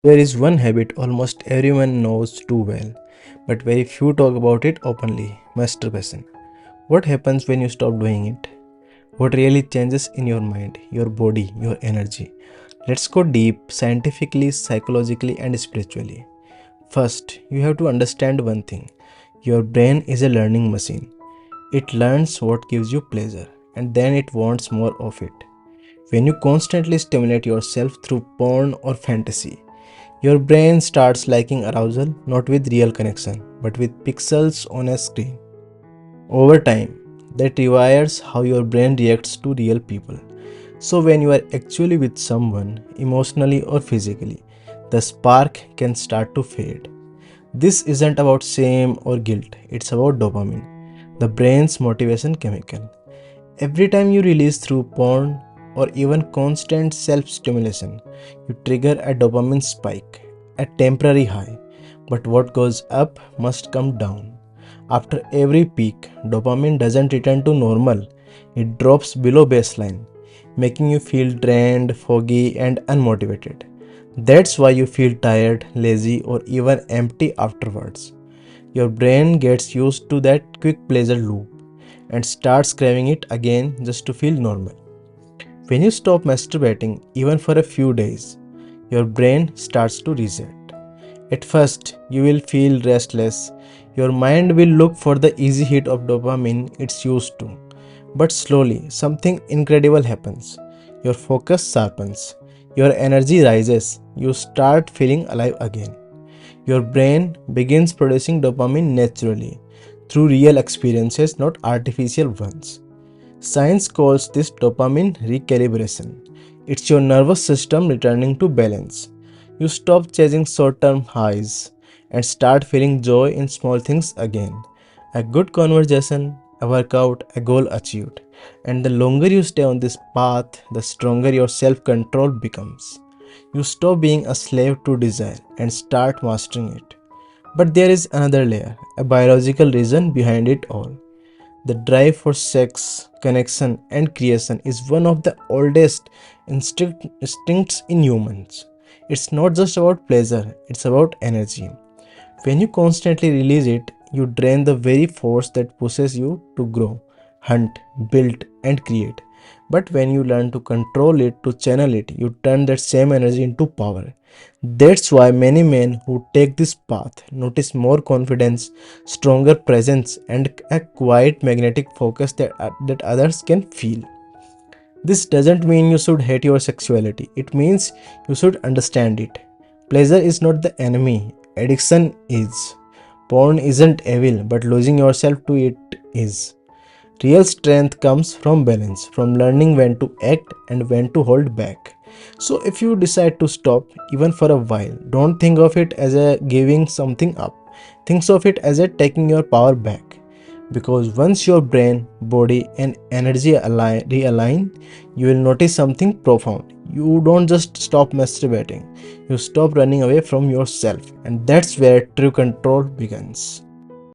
There is one habit almost everyone knows too well, but very few talk about it openly: masturbation. What happens when you stop doing it? What really changes in your mind, your body, your energy? Let's go deep scientifically, psychologically, and spiritually. First, you have to understand one thing: your brain is a learning machine. It learns what gives you pleasure and then it wants more of it. When you constantly stimulate yourself through porn or fantasy, your brain starts liking arousal not with real connection but with pixels on a screen. Over time, that rewires how your brain reacts to real people. So, when you are actually with someone, emotionally or physically, the spark can start to fade. This isn't about shame or guilt, it's about dopamine, the brain's motivation chemical. Every time you release through porn or even constant self stimulation, you trigger a dopamine spike, a temporary high. But what goes up must come down. After every peak, dopamine doesn't return to normal, it drops below baseline, making you feel drained, foggy, and unmotivated. That's why you feel tired, lazy, or even empty afterwards. Your brain gets used to that quick pleasure loop and starts craving it again just to feel normal. When you stop masturbating, even for a few days, your brain starts to reset. At first, you will feel restless. Your mind will look for the easy hit of dopamine it's used to. But slowly, something incredible happens. Your focus sharpens, your energy rises, you start feeling alive again. Your brain begins producing dopamine naturally through real experiences, not artificial ones. Science calls this dopamine recalibration. It's your nervous system returning to balance. You stop chasing short term highs and start feeling joy in small things again. A good conversation, a workout, a goal achieved. And the longer you stay on this path, the stronger your self control becomes. You stop being a slave to desire and start mastering it. But there is another layer, a biological reason behind it all. The drive for sex, connection, and creation is one of the oldest instincts in humans. It's not just about pleasure, it's about energy. When you constantly release it, you drain the very force that pushes you to grow, hunt, build, and create. But when you learn to control it, to channel it, you turn that same energy into power. That's why many men who take this path notice more confidence, stronger presence, and a quiet magnetic focus that others can feel. This doesn't mean you should hate your sexuality, it means you should understand it. Pleasure is not the enemy, addiction is. Porn isn't evil, but losing yourself to it is. Real strength comes from balance, from learning when to act and when to hold back. So, if you decide to stop, even for a while, don't think of it as a giving something up. Think of it as a taking your power back. Because once your brain, body, and energy realign, you will notice something profound. You don't just stop masturbating, you stop running away from yourself, and that's where true control begins.